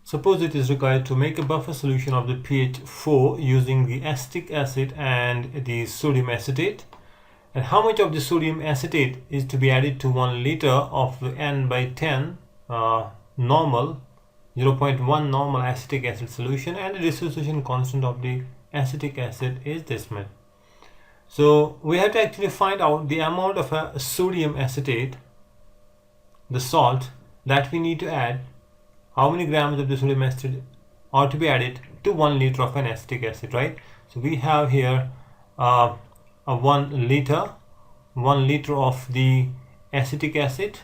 Suppose it is required to make a buffer solution of the pH 4 using the acetic acid and the sodium acetate. And how much of the sodium acetate is to be added to 1 liter of the N/10 normal 0.1 normal acetic acid solution, and the dissociation constant of the acetic acid is this much. So we have to actually find out the amount of a sodium acetate, the salt that we need to add. How many grams of the sodium acetate are to be added to 1 liter of an acetic acid, right? So we have here a 1 liter of the acetic acid.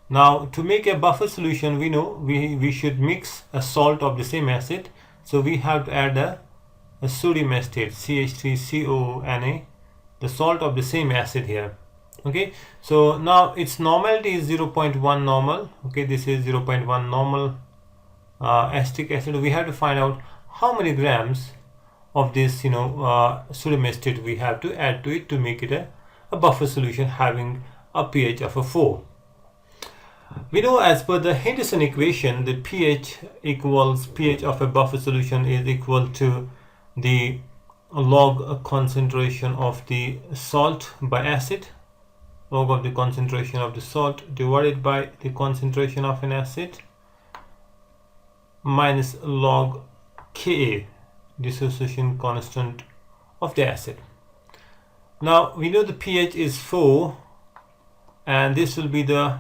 Now to make a buffer solution, we know we should mix a salt of the same acid, so we have to add a sodium acetate, CH3COONA, the salt of the same acid here. Okay, so now its normality is 0.1 normal. Okay, this is 0.1 normal acetic acid. We have to find out how many grams of this sodium acetate we have to add to it to make it a buffer solution having a pH of a 4. We know, as per the Henderson equation, the pH of a buffer solution is equal to the log concentration of the salt by acid, log of the concentration of the salt divided by the concentration of an acid, minus log Ka, dissociation constant of the acid. Now we know the pH is 4, and this will be the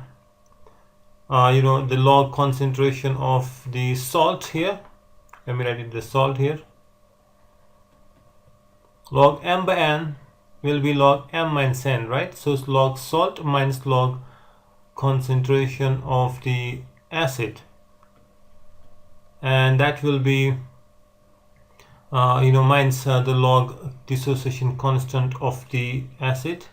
the log concentration of the salt here. Let me write it, the salt here. Log m by n will be log m minus n, right? So it's log salt minus log concentration of the acid, and that will be minus the log dissociation constant of the acid.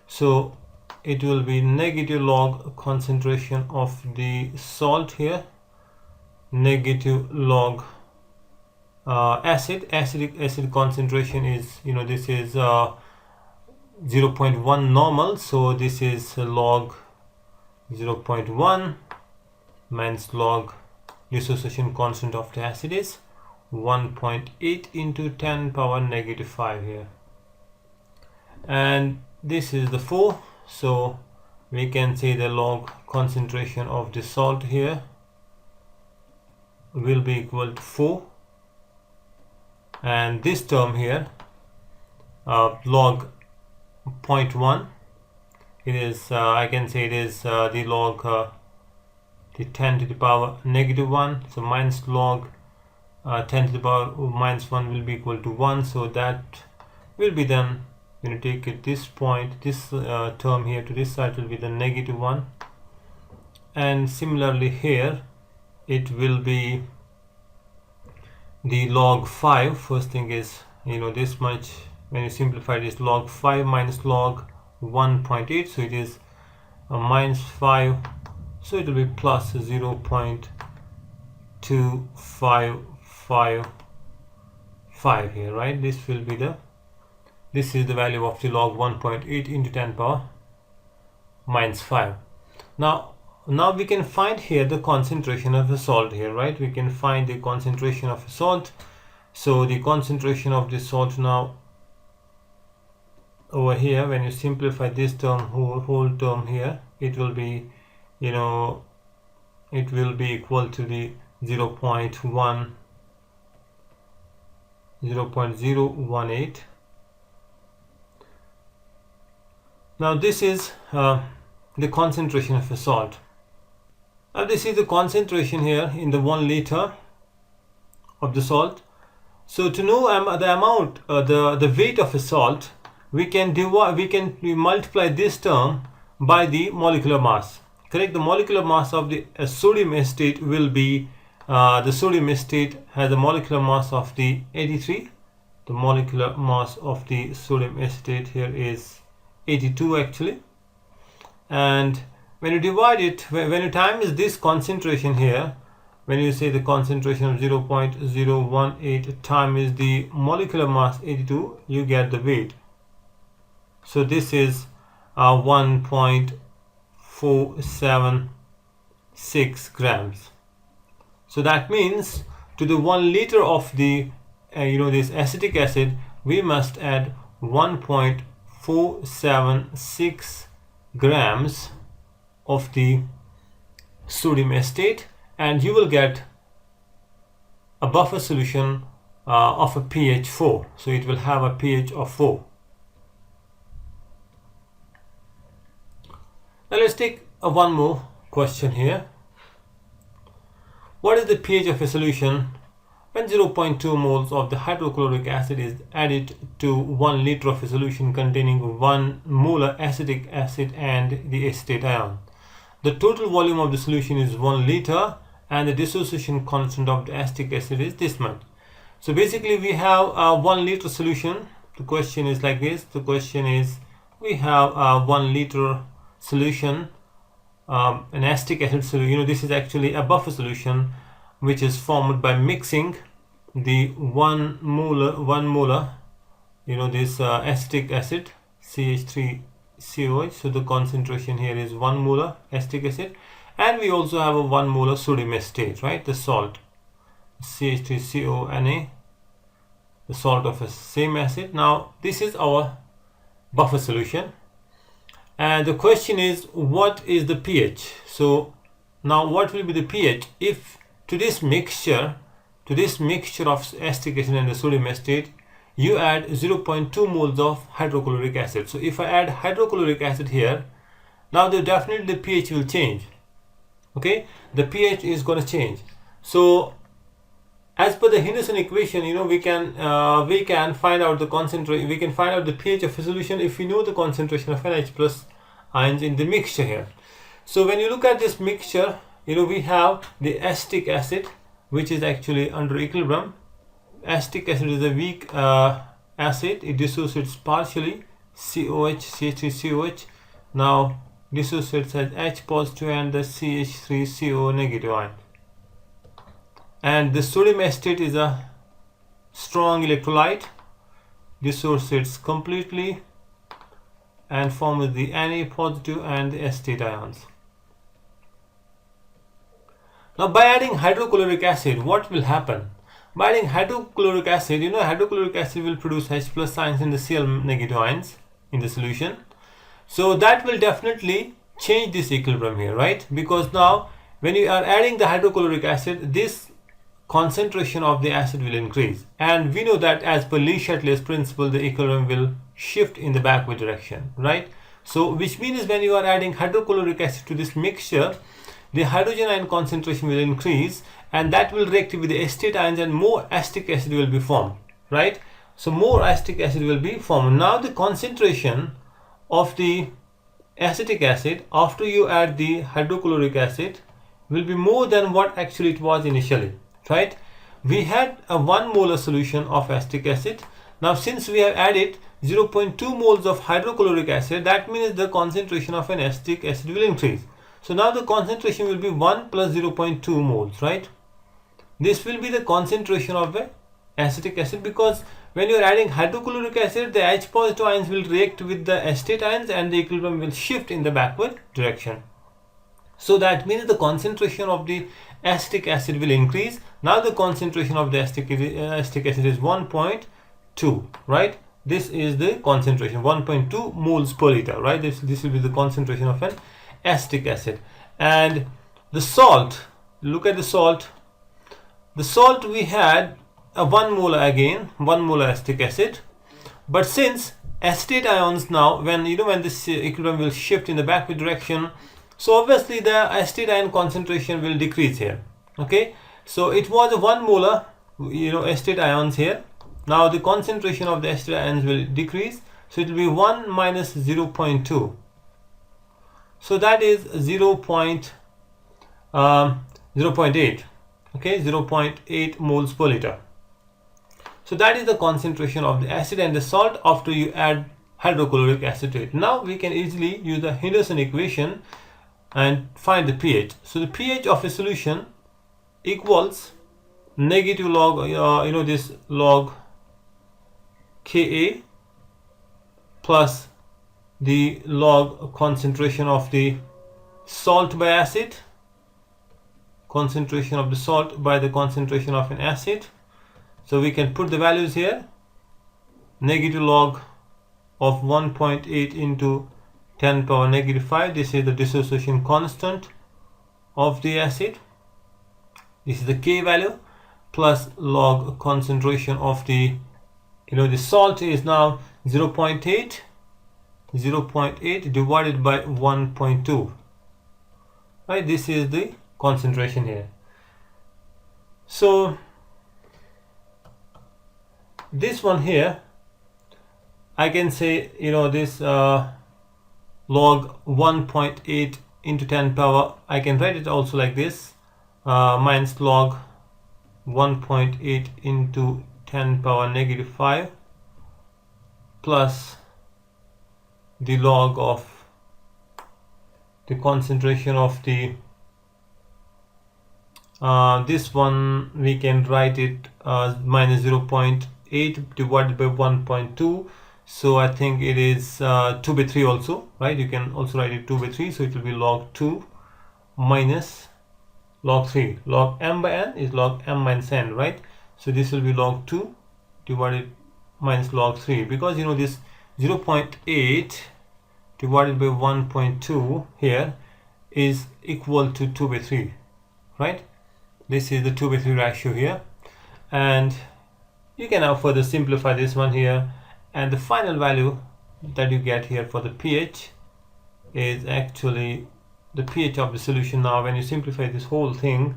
So it will be negative log concentration of the salt here, negative log acid concentration is, this is 0.1 normal, so this is log 0.1 minus log dissociation constant of the acid is 1.8 into 10 power negative 5 here, and this is the 4. So we can say the log concentration of the salt here will be equal to 4, and this term here, log 0.1, it is I can say it is the log the 10 to the power negative 1, so minus log 10 to the power minus 1 will be equal to 1, so that will be then, when you take it this point, this term here to this side will be the negative 1, and similarly here it will be the log 5. First thing is, this much, when you simplify it, is log 5 minus log 1.8, so it is a minus 5, so it will be plus 0.2555 here, right? This will be this is the value of the log 1.8 into 10 power minus 5. Now we can find here the concentration of the salt here, right? We can find the concentration of the salt. So the concentration of the salt now over here, when you simplify this term, whole term here, it will be, it will be equal to the 0.018. Now this is the concentration of a salt. Now this is the concentration here in the 1 liter of the salt. So to know the amount, the weight of a salt, we can multiply this term by the molecular mass. Correct? The molecular mass of the sodium acetate will be, the sodium acetate has a molecular mass of the 83. The molecular mass of the sodium acetate here is 82 actually, and when you divide it, when you times this concentration here, when you say the concentration of 0.018 times the molecular mass 82, you get the weight. So this is 1.476 grams. So that means to the 1 liter of the this acetic acid, we must add 1.476 grams of the sodium acetate, and you will get a buffer solution of a pH 4. So it will have a pH of 4. Now let's take one more question here. What is the pH of a solution when 0.2 moles of the hydrochloric acid is added to 1 liter of a solution containing 1 molar acetic acid and the acetate ion? The total volume of the solution is 1 liter and the dissociation constant of the acetic acid is this much. So basically we have a 1 liter solution. The question is like this. The question is, we have a 1 liter solution, an acetic acid solution. This is actually a buffer solution which is formed by mixing the 1 molar this acetic acid CH3COH. So the concentration here is 1 molar acetic acid, and we also have a 1 molar sodium acetate, right? The salt CH3CONa, the salt of a same acid. Now this is our buffer solution, and the question is, what is the pH? So now what will be the pH if to this mixture of acetic acid and the sodium acetate you add 0.2 moles of hydrochloric acid? So if I add hydrochloric acid here, now definitely the pH will change. Okay, the pH is going to change. So as per the Henderson equation, we can find out the concentration. We can find out the pH of a solution if we know the concentration of NH plus ions in the mixture here. So when you look at this mixture, we have the acetic acid, which is actually under equilibrium. Acetic acid is a weak acid. It dissociates partially, COH, CH3COH. Now dissociates as H positive and the CH3CO negative ion. And the sodium acetate is a strong electrolyte, dissociates completely and forms the Na positive and the acetate ions. Now by adding hydrochloric acid, what will happen? By adding hydrochloric acid, hydrochloric acid will produce H plus ions in the Cl negative ions in the solution. So that will definitely change this equilibrium here, right? Because now when you are adding the hydrochloric acid, this concentration of the acid will increase, and we know that as per Le Chatelier's principle, the equilibrium will shift in the backward direction, right? So which means when you are adding hydrochloric acid to this mixture, the hydrogen ion concentration will increase, and that will react with the acetate ions and more acetic acid will be formed, right? So more acetic acid will be formed. Now the concentration of the acetic acid after you add the hydrochloric acid will be more than what actually it was initially, right? We had a 1 molar solution of acetic acid. Now since we have added 0.2 moles of hydrochloric acid, that means the concentration of an acetic acid will increase. So now the concentration will be 1 plus 0.2 moles, right? This will be the concentration of the acetic acid, because when you are adding hydrochloric acid, the H positive ions will react with the acetate ions and the equilibrium will shift in the backward direction. So that means the concentration of the acetic acid will increase. Now the concentration of the acetic acid is 1.2, right? This is the concentration, 1.2 moles per liter, right? This will be the concentration of an acetic acid. And the salt, look at the salt. The salt, we had a 1 molar again, 1 molar acetic acid. But since acetate ions now, when this equilibrium will shift in the backward direction, so obviously the acetate ion concentration will decrease here. Okay, so it was a 1 molar acetate ions here. Now the concentration of the acetate ions will decrease, so it will be 1 minus 0.2. So that is 0.8. Okay, 0.8 moles per liter. So that is the concentration of the acid and the salt after you add hydrochloric acid to it. Now we can easily use the Henderson equation and find the pH. So the pH of a solution equals negative log this log Ka plus the log concentration of the salt by acid, concentration of the salt by the concentration of an acid. So we can put the values here. Negative log of 1.8 into 10 power negative 5. This is the dissociation constant of the acid. This is the K value, plus log concentration of the, the salt is now 0.8 divided by 1.2. Right, this is the concentration here. So this one here, I can say, this log 1.8 into 10 power, I can write it also like this, minus log 1.8 into 10 power negative 5 plus the log of the concentration of the this one, we can write it minus 0.8 divided by 1.2. So I think it is 2 by 3 also, right? You can also write it 2 by 3, so it will be log 2 minus log 3. Log m by n is log m minus n, right? So this will be log 2 divided minus log 3, because this 0.8 divided by 1.2 here is equal to 2 by 3, right? This is the 2 by 3 ratio here, and you can now further simplify this one here, and the final value that you get here for the pH is actually the pH of the solution. Now when you simplify this whole thing,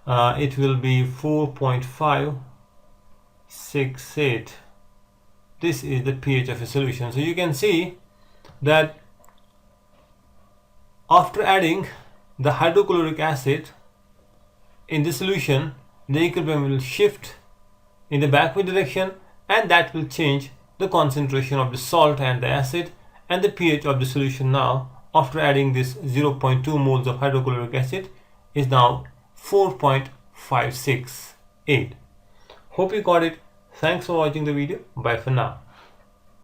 it will be 4.568. This is the pH of a solution. So you can see that after adding the hydrochloric acid in the solution, the equilibrium will shift in the backward direction, and that will change the concentration of the salt and the acid, and the pH of the solution now after adding this 0.2 moles of hydrochloric acid is now 4.568. Hope you got it. Thanks for watching the video. Bye for now.